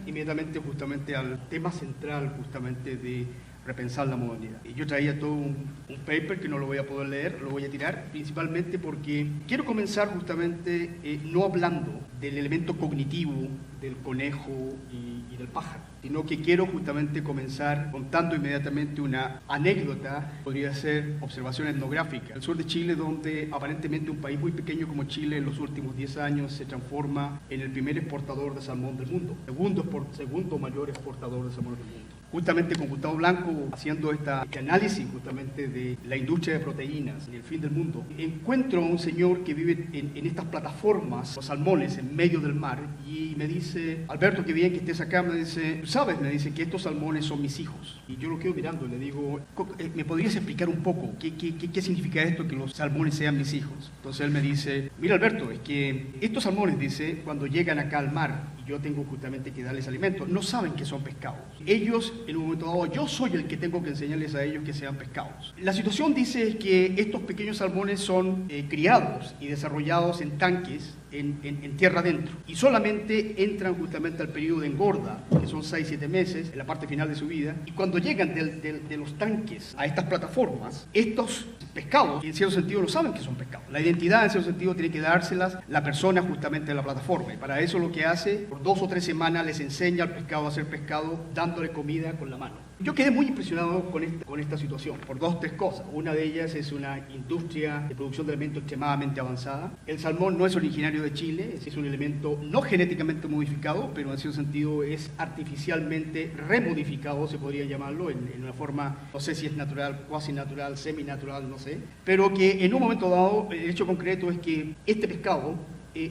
inmediatamente justamente al tema central justamente de repensar la modernidad. Y yo traía todo un paper que no lo voy a poder leer, lo voy a tirar, principalmente porque quiero comenzar justamente no hablando del elemento cognitivo del conejo y del pájaro, sino que quiero justamente comenzar contando inmediatamente una anécdota, podría ser observación etnográfica. El sur de Chile, donde aparentemente un país muy pequeño como Chile en los últimos 10 años se transforma en el primer exportador de salmón del mundo, segundo mayor exportador de salmón del mundo. Justamente con Gustavo Blanco, haciendo este análisis justamente de la industria de proteínas en el fin del mundo, encuentro a un señor que vive en estas plataformas, los salmones, en medio del mar, y me dice: Alberto, qué bien que estés acá. Me dice: ¿sabes? Me dice que estos salmones son mis hijos. Y yo lo quedo mirando y le digo: ¿me podrías explicar un poco qué significa esto, que los salmones sean mis hijos? Entonces él me dice: mira, Alberto, es que estos salmones, dice, cuando llegan acá al mar, yo tengo justamente que darles alimento, no saben que son pescados. Ellos, en un momento dado, yo soy el que tengo que enseñarles a ellos que sean pescados. La situación, dice, es que estos pequeños salmones son criados y desarrollados en tanques en tierra adentro, y solamente entran justamente al periodo de engorda, que son 6-7 meses, en la parte final de su vida, y cuando llegan de los tanques a estas plataformas, estos pescados, en cierto sentido, no saben que son pescados. La identidad, en cierto sentido, tiene que dárselas la persona justamente de la plataforma, y para eso lo que hace, por 2 o 3 semanas les enseña al pescado a ser pescado, dándole comida con la mano. Yo quedé muy impresionado con esta situación, por 2 o 3 cosas. Una de ellas es una industria de producción de alimentos extremadamente avanzada. El salmón no es originario de Chile, es un elemento no genéticamente modificado, pero en cierto sentido es artificialmente remodificado, se podría llamarlo, en una forma, no sé si es natural, cuasi natural, seminatural, no sé, pero que en un momento dado, el hecho concreto es que este pescado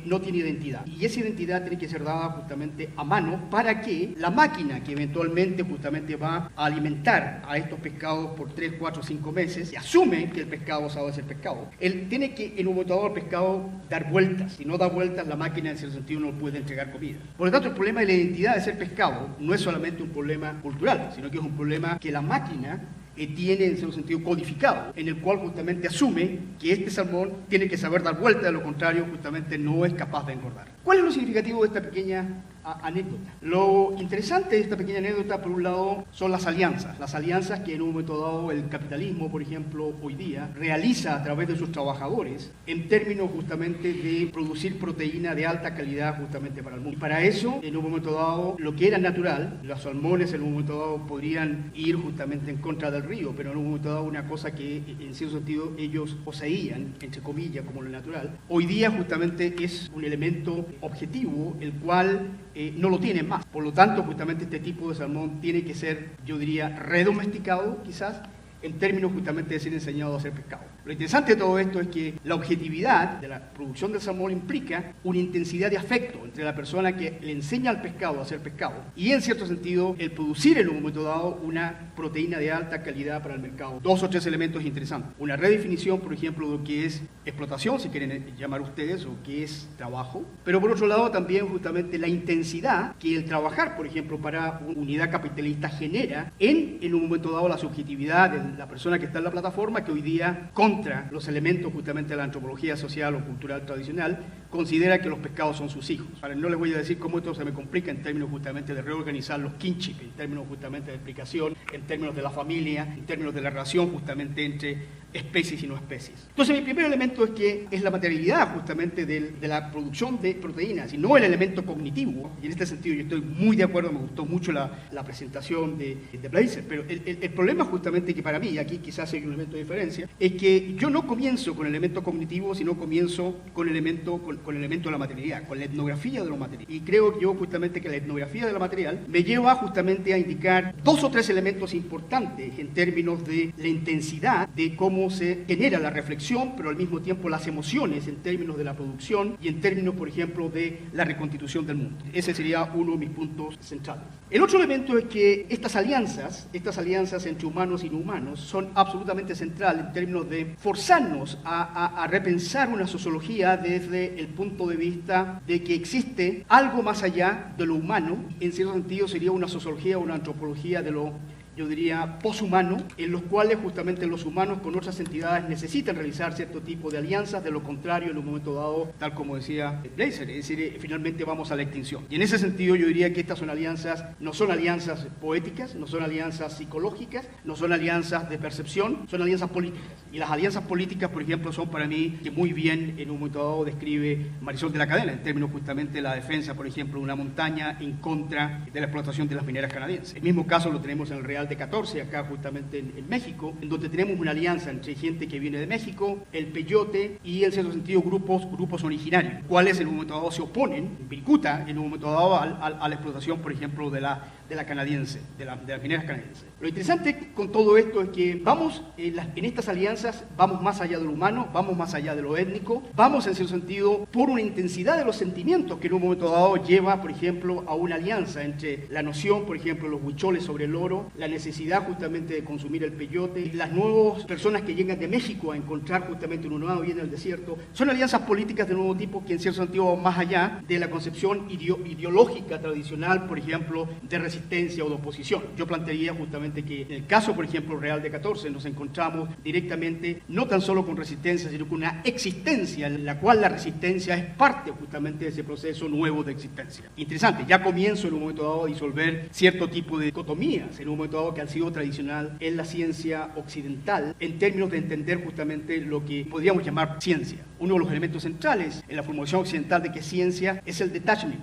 no tiene identidad, y esa identidad tiene que ser dada justamente a mano para que la máquina que eventualmente justamente va a alimentar a estos pescados por 3, 4, 5 meses, y asume que el pescado sabe ser pescado, él tiene que en un momento dado al pescado dar vueltas. Si no da vueltas, la máquina en cierto sentido no puede entregar comida. Por lo tanto, el problema de la identidad de ser pescado no es solamente un problema cultural, sino que es un problema que la máquina tiene en cierto sentido codificado, en el cual justamente asume que este salmón tiene que saber dar vuelta, de lo contrario justamente no es capaz de engordar. ¿Cuál es lo significativo de esta pequeña anécdota? Lo interesante de esta pequeña anécdota, por un lado, son las alianzas que en un momento dado el capitalismo, por ejemplo, hoy día, realiza a través de sus trabajadores en términos justamente de producir proteína de alta calidad justamente para el mundo. Y para eso, en un momento dado, lo que era natural, los salmones en un momento dado podrían ir justamente en contra del río, pero en un momento dado una cosa que en cierto sentido ellos poseían, entre comillas, como lo natural, hoy día justamente es un elemento objetivo, el cual no lo tienen más. Por lo tanto, justamente este tipo de salmón tiene que ser, yo diría, redomesticado quizás, en términos justamente de ser enseñado a hacer pescado. Lo interesante de todo esto es que la objetividad de la producción del salmón implica una intensidad de afecto entre la persona que le enseña al pescado a hacer pescado y, en cierto sentido, el producir en un momento dado una proteína de alta calidad para el mercado. 2 o 3 elementos interesantes. Una redefinición, por ejemplo, de lo que es explotación, si quieren llamar ustedes, o que es trabajo. Pero por otro lado también justamente la intensidad que el trabajar, por ejemplo, para una unidad capitalista genera en un momento dado la subjetividad de la persona que está en la plataforma, que hoy día, contra los elementos justamente de la antropología social o cultural tradicional, considera que los pescados son sus hijos. Ahora, no les voy a decir cómo esto se me complica en términos justamente de reorganizar los kinship, en términos justamente de explicación, en términos de la familia, en términos de la relación justamente entre especies y no especies. Entonces, mi primer elemento es que es la materialidad justamente de la producción de proteínas y no el elemento cognitivo, y en este sentido yo estoy muy de acuerdo, me gustó mucho la presentación de Blazer, pero el problema justamente que para mí, y aquí quizás hay un elemento de diferencia, es que yo no comienzo con el elemento cognitivo, sino comienzo con el elemento de la materialidad, con la etnografía de lo material. Y creo yo justamente que la etnografía de lo material me lleva justamente a indicar 2 o 3 elementos importantes en términos de la intensidad de cómo se genera la reflexión, pero al mismo tiempo las emociones en términos de la producción y en términos, por ejemplo, de la reconstitución del mundo. Ese sería uno de mis puntos centrales. El otro elemento es que estas alianzas entre humanos y no humanos son absolutamente centrales en términos de forzarnos a repensar una sociología desde el punto de vista de que existe algo más allá de lo humano. En cierto sentido sería una sociología o una antropología de lo yo diría, poshumano, en los cuales justamente los humanos con otras entidades necesitan realizar cierto tipo de alianzas, de lo contrario, en un momento dado, tal como decía Blazer, es decir, finalmente vamos a la extinción. Y en ese sentido yo diría que estas son alianzas, no son alianzas poéticas, no son alianzas psicológicas, no son alianzas de percepción, son alianzas políticas. Y las alianzas políticas, por ejemplo, son para mí que muy bien en un momento dado describe Marisol de la Cadena, en términos justamente de la defensa, por ejemplo, de una montaña en contra de la explotación de las mineras canadienses. El mismo caso lo tenemos en el Real de 14, acá justamente en México, en donde tenemos una alianza entre gente que viene de México, el peyote y en cierto sentido grupos originarios, cuales en un momento dado se oponen, Vilcuta, en un momento dado a la explotación, por ejemplo, de la canadiense, de las mineras canadienses. Lo interesante con todo esto es que vamos, en estas alianzas, vamos más allá de lo humano, vamos más allá de lo étnico, vamos en cierto sentido por una intensidad de los sentimientos que en un momento dado lleva, por ejemplo, a una alianza entre la noción, por ejemplo, los huicholes sobre el oro, la necesidad justamente de consumir el peyote, las nuevas personas que llegan de México a encontrar justamente una nueva vida en el desierto, son alianzas políticas de nuevo tipo que en cierto sentido van más allá de la concepción ideológica tradicional, por ejemplo, de resistencia o de oposición. Yo plantearía justamente que en el caso, por ejemplo, Real de 14, nos encontramos directamente no tan solo con resistencia, sino con una existencia, en la cual la resistencia es parte justamente de ese proceso nuevo de existencia. Interesante, ya comienzo en un momento dado a disolver cierto tipo de dicotomías, en un momento dado que han sido tradicional en la ciencia occidental, en términos de entender justamente lo que podríamos llamar ciencia. Uno de los elementos centrales en la formulación occidental de que ciencia es el detachment,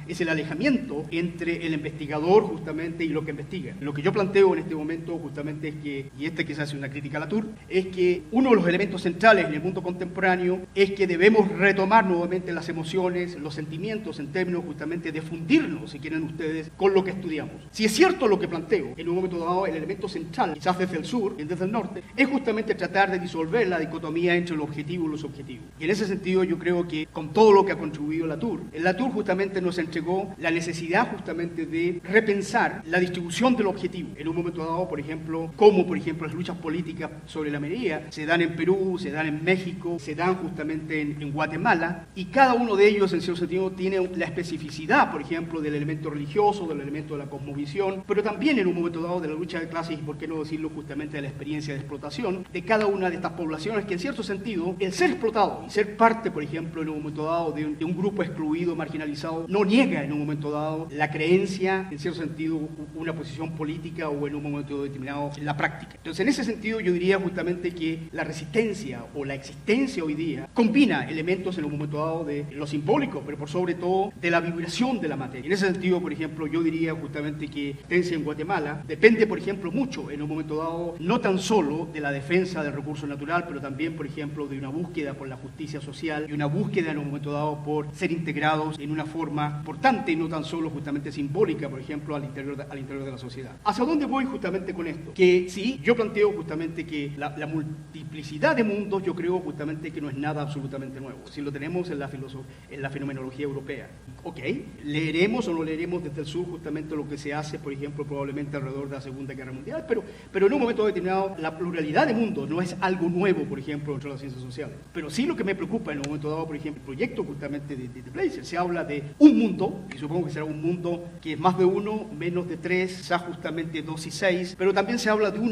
es el alejamiento entre el investigador justamente y lo que investiga. Lo que yo planteo en este momento justamente es que, y quizás es una crítica a Latour, es que uno de los elementos centrales en el mundo contemporáneo es que debemos retomar nuevamente las emociones, los sentimientos en términos justamente de fundirnos, si quieren ustedes, con lo que estudiamos. Si es cierto lo que planteo, en un momento dado el elemento central, quizás desde el sur y desde el norte, es justamente tratar de disolver la dicotomía entre lo objetivo y los objetivos. Y en ese sentido yo creo que con todo lo que ha contribuido Latour, el Latour justamente nos entregó la necesidad justamente de repensar la distribución del objetivo. En un momento dado, por ejemplo, como por ejemplo las luchas políticas sobre la minería se dan en Perú, se dan en México, se dan justamente en Guatemala, y cada uno de ellos en cierto sentido tiene la especificidad, por ejemplo, del elemento religioso, del elemento de la cosmovisión, pero también en un momento dado de la lucha de clases y por qué no decirlo justamente de la experiencia de explotación de cada una de estas poblaciones que en cierto sentido el ser explotado y ser parte, por ejemplo, en un momento dado de un grupo excluido, marginalizado, no niega en un momento dado la creencia, en cierto sentido, una posición política o en un momento determinado en la práctica. Entonces, en ese sentido yo diría justamente que la resistencia o la existencia hoy día combina elementos en un momento dado de lo simbólico, pero por sobre todo de la vibración de la materia. En ese sentido, por ejemplo, yo diría justamente que la existencia en Guatemala depende, por ejemplo, mucho en un momento dado, no tan solo de la defensa del recurso natural, pero también, por ejemplo, de una búsqueda por la justicia social y una búsqueda en un momento dado por ser integrados en una forma importante y no tan solo justamente simbólica, por ejemplo, al interior de la sociedad. ¿Hacia dónde voy justamente con esto? Que sí, yo planteo justamente que la multiplicidad de mundos, yo creo justamente que no es nada absolutamente nuevo. Si lo tenemos en la fenomenología europea. Ok, leeremos o no leeremos desde el sur justamente lo que se hace, por ejemplo, probablemente alrededor de la Segunda Guerra Mundial, pero en un momento determinado la pluralidad de mundos no es algo nuevo, por ejemplo, dentro de las ciencias sociales. Pero sí lo que me preocupa en un momento dado, por ejemplo, el proyecto justamente de Blazer, se habla de un mundo, y supongo que será un mundo que es más de uno, menos de tres, quizás justamente 2 y 6, pero también se habla de un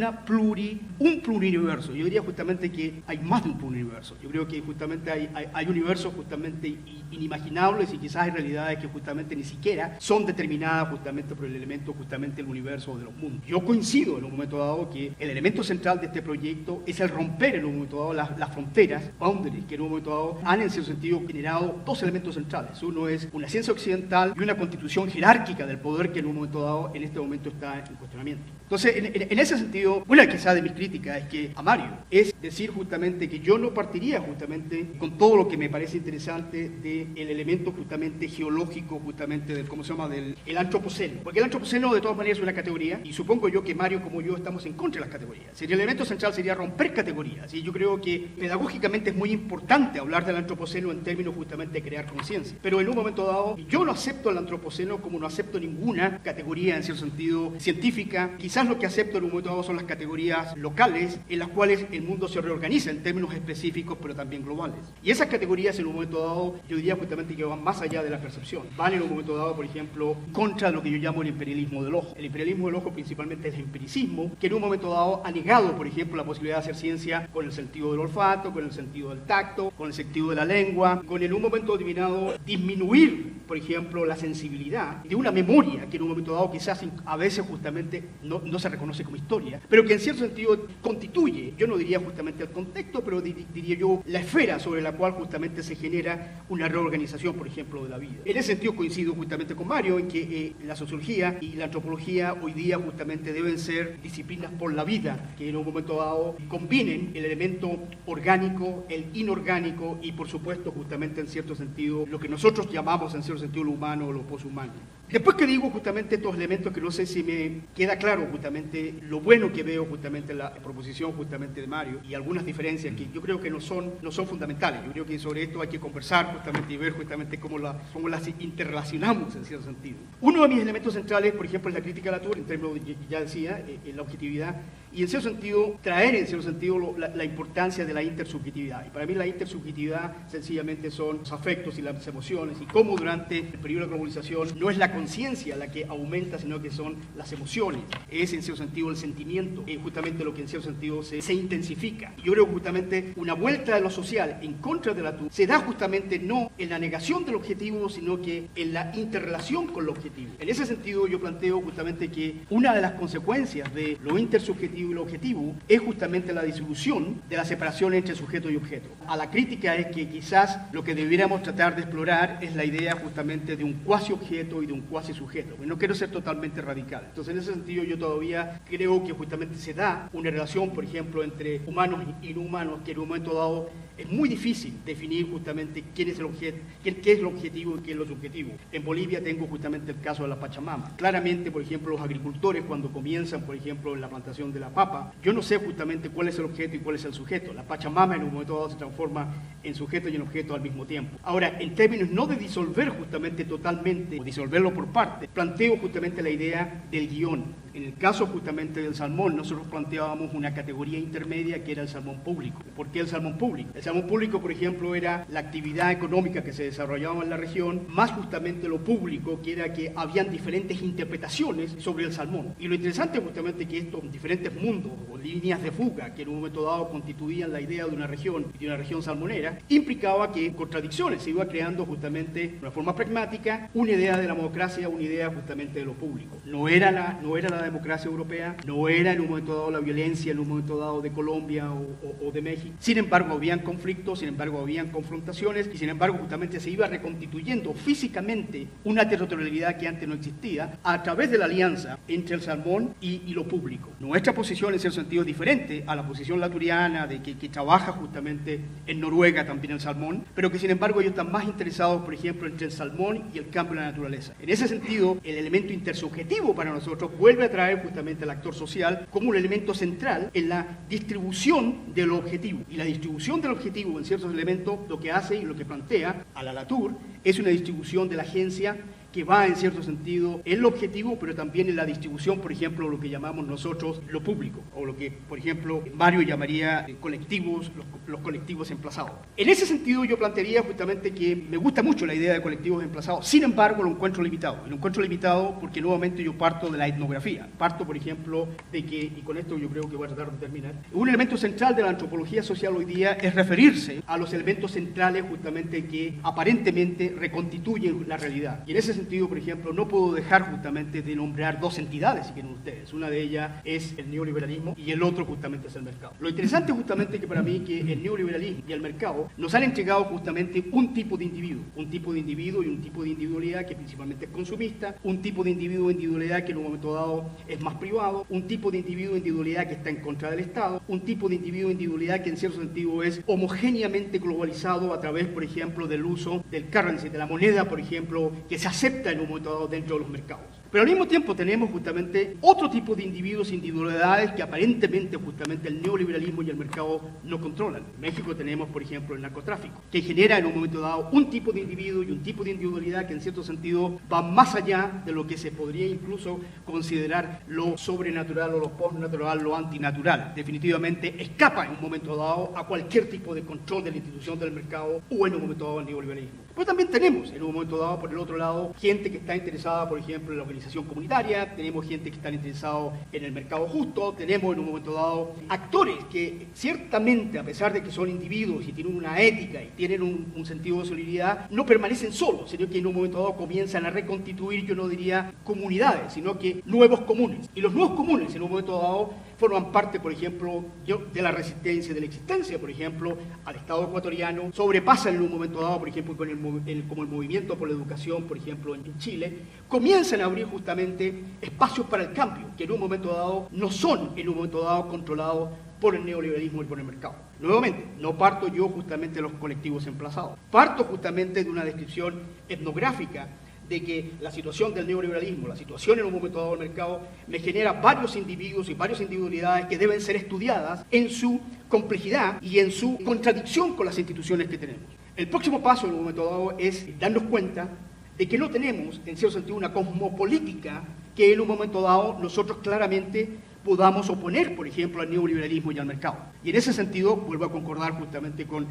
pluriuniverso. Yo diría justamente que hay más de un pluriuniverso. Yo creo que justamente hay universos justamente inimaginables y quizás hay realidades que justamente ni siquiera son determinadas justamente por el elemento justamente del universo o de los mundos. Yo coincido en un momento dado que el elemento central de este proyecto es el romper en un momento dado las fronteras, boundaries, que en un momento dado han en cierto sentido generado dos elementos centrales. Uno es una ciencia occidental y una constitución jerárquica del poder que en un momento dado, en este momento está en cuestionamiento. Entonces, en ese sentido, una quizás de mis críticas es que a Mario es decir justamente que yo no partiría justamente con todo lo que me parece interesante del elemento justamente geológico, justamente del, ¿cómo se llama?, del antropoceno. Porque el antropoceno de todas maneras es una categoría y supongo yo que Mario como yo estamos en contra de las categorías. El elemento central sería romper categorías y yo creo que pedagógicamente es muy importante hablar del antropoceno en términos justamente de crear conciencia. Pero en un momento dado, yo no acepto el antropoceno como no acepto ninguna categoría en cierto sentido científica, quizás quizás lo que acepto en un momento dado son las categorías locales en las cuales el mundo se reorganiza en términos específicos pero también globales. Y esas categorías en un momento dado yo diría justamente que van más allá de la percepción. Van en un momento dado, por ejemplo, contra lo que yo llamo el imperialismo del ojo. El imperialismo del ojo principalmente es el empiricismo, que en un momento dado ha negado, por ejemplo, la posibilidad de hacer ciencia con el sentido del olfato, con el sentido del tacto, con el sentido de la lengua, con en un momento determinado disminuir, por ejemplo, la sensibilidad de una memoria que en un momento dado quizás a veces justamente no se reconoce como historia, pero que en cierto sentido constituye, yo no diría justamente el contexto, pero diría yo la esfera sobre la cual justamente se genera una reorganización, por ejemplo, de la vida. En ese sentido coincido justamente con Mario en que la sociología y la antropología hoy día justamente deben ser disciplinas por la vida, que en un momento dado combinen el elemento orgánico, el inorgánico y por supuesto justamente en cierto sentido lo que nosotros llamamos en cierto sentido lo humano o lo poshumano. Después que digo justamente estos elementos que no sé si me queda claro justamente lo bueno que veo justamente en la proposición justamente de Mario y algunas diferencias que yo creo que no son fundamentales. Yo creo que sobre esto hay que conversar justamente y ver justamente cómo las interrelacionamos en cierto sentido. Uno de mis elementos centrales, por ejemplo, es la crítica a la natura, en términos, ya decía, la objetividad y en cierto sentido traer en cierto sentido la importancia de la intersubjetividad. Y para mí la intersubjetividad sencillamente son los afectos y las emociones y cómo durante el periodo de globalización no es la conciencia la que aumenta, sino que son las emociones. Es en cierto sentido el sentimiento, es justamente lo que en cierto sentido se intensifica. Y yo creo que justamente una vuelta de lo social en contra de la natura se da justamente no en la negación del objetivo, sino que en la interrelación con lo objetivo. En ese sentido yo planteo justamente que una de las consecuencias de lo intersubjetivo y lo objetivo es justamente la disolución de la separación entre sujeto y objeto. A la crítica es que quizás lo que debiéramos tratar de explorar es la idea justamente de un cuasi objeto y de un cuasi sujeto. No quiero ser totalmente radical. Entonces en ese sentido yo todavía creo que justamente se da una relación, por ejemplo, entre humanos y no humanos que en un momento dado es muy difícil definir justamente quién es el objeto, qué es lo objetivo y qué es lo subjetivo. En Bolivia tengo justamente el caso de la Pachamama. Claramente, por ejemplo, los agricultores cuando comienzan, por ejemplo, en la plantación de la papa, yo no sé justamente cuál es el objeto y cuál es el sujeto. La Pachamama en un momento dado se transforma en sujeto y en objeto al mismo tiempo. Ahora, en términos no de disolver justamente totalmente o disolverlo por parte, planteo justamente la idea del guión. En el caso justamente del salmón, nosotros planteábamos una categoría intermedia que era el salmón público. ¿Por qué el salmón público? El salmón público, por ejemplo, era la actividad económica que se desarrollaba en la región, más justamente lo público, que era que habían diferentes interpretaciones sobre el salmón. Y lo interesante justamente que estos diferentes mundos o líneas de fuga que en un momento dado constituían la idea de una región y de una región salmonera, implicaba que en contradicciones se iba creando justamente de una forma pragmática una idea de la democracia, una idea justamente de lo público. No era la democracia europea, no era en un momento dado la violencia, en un momento dado de Colombia o de México. Sin embargo, habían conflictos, sin embargo, habían confrontaciones y sin embargo, justamente se iba reconstituyendo físicamente una territorialidad que antes no existía a través de la alianza entre el salmón y lo público. Nuestra posición en ese sentido es diferente a la posición laturiana de que trabaja justamente en Noruega también el salmón, pero que sin embargo ellos están más interesados, por ejemplo, entre el salmón y el cambio de la naturaleza. En ese sentido, el elemento intersubjetivo para nosotros vuelve a traer justamente al actor social como un elemento central en la distribución del objetivo. Y la distribución del objetivo en ciertos elementos lo que hace y lo que plantea a la Latour es una distribución de la agencia que va en cierto sentido en lo objetivo, pero también en la distribución, por ejemplo, lo que llamamos nosotros lo público, o lo que, por ejemplo, Mario llamaría colectivos, los colectivos emplazados. En ese sentido yo plantearía justamente que me gusta mucho la idea de colectivos emplazados, sin embargo lo encuentro limitado. Lo encuentro limitado porque nuevamente yo parto de la etnografía, parto, por ejemplo, de que, y con esto yo creo que voy a tratar de terminar, un elemento central de la antropología social hoy día es referirse a los elementos centrales justamente que aparentemente reconstituyen la realidad. Y en ese sentido, por ejemplo, no puedo dejar justamente de nombrar dos entidades, si quieren ustedes. Una de ellas es el neoliberalismo y el otro justamente es el mercado. Lo interesante justamente que para mí que el neoliberalismo y el mercado nos han entregado justamente un tipo de individuo y un tipo de individualidad que principalmente es consumista, un tipo de individualidad que en un momento dado es más privado, un tipo de individualidad que está en contra del Estado, un tipo de individualidad que en cierto sentido es homogéneamente globalizado a través, por ejemplo, del uso del currency, de la moneda, por ejemplo, que se acepta en un momento dado dentro de los mercados. Pero al mismo tiempo tenemos justamente otro tipo de individuos, individualidades que aparentemente justamente el neoliberalismo y el mercado no controlan. En México tenemos, por ejemplo, el narcotráfico, que genera en un momento dado un tipo de individuo y un tipo de individualidad que en cierto sentido va más allá de lo que se podría incluso considerar lo sobrenatural o lo postnatural, lo antinatural. Definitivamente escapa en un momento dado a cualquier tipo de control de la institución del mercado o en un momento dado al neoliberalismo. Pero también tenemos en un momento dado, por el otro lado, gente que está interesada, por ejemplo, en la organización comunitaria, tenemos gente que está interesada en el mercado justo, tenemos en un momento dado actores que ciertamente, a pesar de que son individuos y tienen una ética y tienen un sentido de solidaridad, no permanecen solos, sino que en un momento dado comienzan a reconstituir, yo no diría comunidades, sino que nuevos comunes. Y los nuevos comunes en un momento dado forman parte, por ejemplo, de la resistencia, de la existencia, por ejemplo, al Estado ecuatoriano, sobrepasan en un momento dado, por ejemplo, como el movimiento por la educación, por ejemplo, en Chile, comienzan a abrir justamente espacios para el cambio, que en un momento dado no son en un momento dado controlados por el neoliberalismo y por el mercado. Nuevamente, no parto yo justamente de los colectivos emplazados, parto justamente de una descripción etnográfica de que la situación del neoliberalismo, la situación en un momento dado del mercado, me genera varios individuos y varias individualidades que deben ser estudiadas en su complejidad y en su contradicción con las instituciones que tenemos. El próximo paso en un momento dado es darnos cuenta de que no tenemos, en cierto sentido, una cosmopolítica que en un momento dado nosotros claramente podamos oponer, por ejemplo, al neoliberalismo y al mercado. Y en ese sentido, vuelvo a concordar justamente con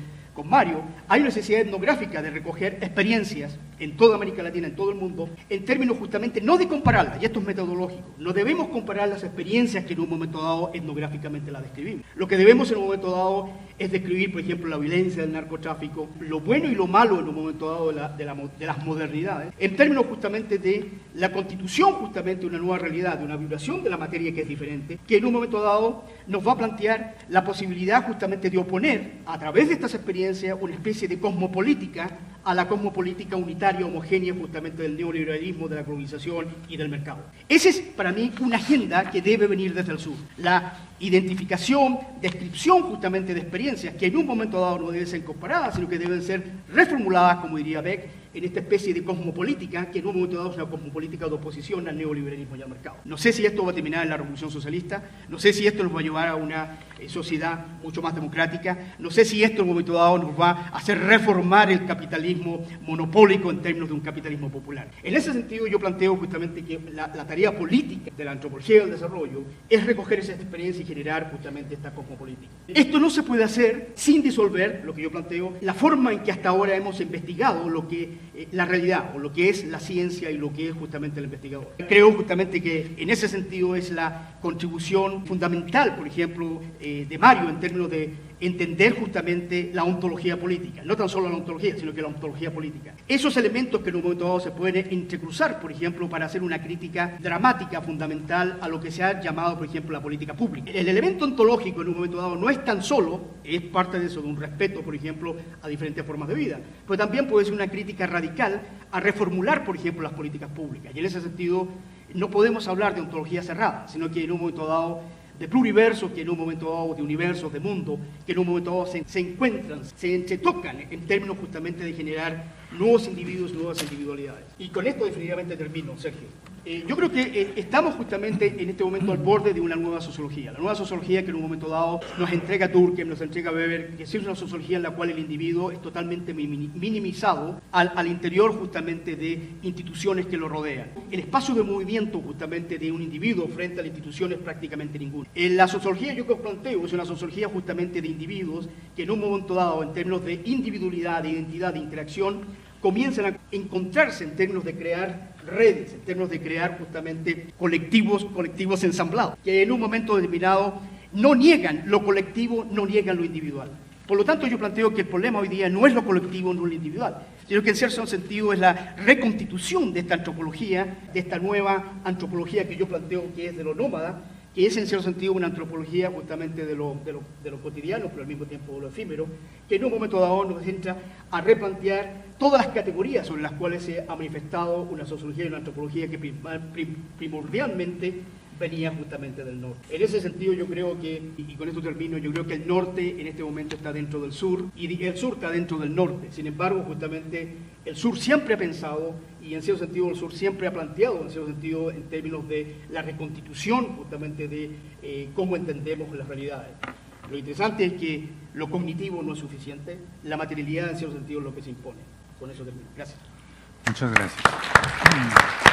Mario, hay una necesidad etnográfica de recoger experiencias en toda América Latina, en todo el mundo, en términos justamente no de compararlas, y esto es metodológico, no debemos comparar las experiencias que en un momento dado etnográficamente las describimos. Lo que debemos en un momento dado es describir, por ejemplo, la violencia del narcotráfico, lo bueno y lo malo en un momento dado de las modernidades, en términos justamente de la constitución justamente de una nueva realidad, de una vibración de la materia que es diferente, que en un momento dado nos va a plantear la posibilidad justamente de oponer, a través de estas experiencias, una especie de cosmopolítica a la cosmopolítica unitaria, homogénea justamente del neoliberalismo, de la globalización y del mercado. Esa es para mí una agenda que debe venir desde el sur. La identificación, descripción justamente de experiencias que en un momento dado no deben ser comparadas, sino que deben ser reformuladas, como diría Beck, en esta especie de cosmopolítica, que en un momento dado es una cosmopolítica de oposición al neoliberalismo y al mercado. No sé si esto va a terminar en la revolución socialista, no sé si esto nos va a llevar a una sociedad mucho más democrática, no sé si esto en un momento dado nos va a hacer reformar el capitalismo monopólico en términos de un capitalismo popular. En ese sentido yo planteo justamente que la tarea política de la antropología del desarrollo es recoger esa experiencia y generar justamente esta cosmopolítica. Esto no se puede hacer sin disolver, lo que yo planteo, la forma en que hasta ahora hemos investigado lo que la realidad o lo que es la ciencia y lo que es justamente el investigador. Creo justamente que en ese sentido es la contribución fundamental, por ejemplo, de Mario en términos de entender justamente la ontología política, no tan solo la ontología, sino que la ontología política. Esos elementos que en un momento dado se pueden entrecruzar, por ejemplo, para hacer una crítica dramática fundamental a lo que se ha llamado, por ejemplo, la política pública. El elemento ontológico en un momento dado no es tan solo, es parte de eso, de un respeto, por ejemplo, a diferentes formas de vida, pero también puede ser una crítica radical a reformular, por ejemplo, las políticas públicas. Y en ese sentido no podemos hablar de ontología cerrada, sino que en un momento dado de pluriversos, que en un momento dado de universos, de mundo, que en un momento dado se encuentran, se entretocan en términos justamente de generar nuevos individuos, nuevas individualidades. Y con esto definitivamente termino, Sergio. Yo creo que estamos justamente en este momento al borde de una nueva sociología. La nueva sociología que en un momento dado nos entrega Durkheim, nos entrega Weber, que es una sociología en la cual el individuo es totalmente minimizado al interior justamente de instituciones que lo rodean. El espacio de movimiento justamente de un individuo frente a la institución es prácticamente ninguno. La sociología yo que os planteo es una sociología justamente de individuos que en un momento dado, en términos de individualidad, de identidad, de interacción, comienzan a encontrarse en términos de crear redes, en términos de crear justamente colectivos ensamblados, que en un momento determinado no niegan lo colectivo, no niegan lo individual. Por lo tanto, yo planteo que el problema hoy día no es lo colectivo, no lo individual, sino que en cierto sentido es la reconstitución de esta antropología, de esta nueva antropología que yo planteo que es de lo nómada, que es en cierto sentido una antropología justamente de lo cotidiano, pero al mismo tiempo de lo efímero, que en un momento dado nos entra a replantear todas las categorías sobre las cuales se ha manifestado una sociología y una antropología que primordialmente venía justamente del norte. En ese sentido yo creo que, y con esto termino, yo creo que el norte en este momento está dentro del sur y el sur está dentro del norte. Sin embargo, justamente el sur siempre ha pensado, y en cierto sentido el sur siempre ha planteado, en cierto sentido en términos de la reconstitución justamente de cómo entendemos las realidades. Lo interesante es que lo cognitivo no es suficiente, la materialidad en cierto sentido es lo que se impone. Con eso termino. Gracias. Muchas gracias.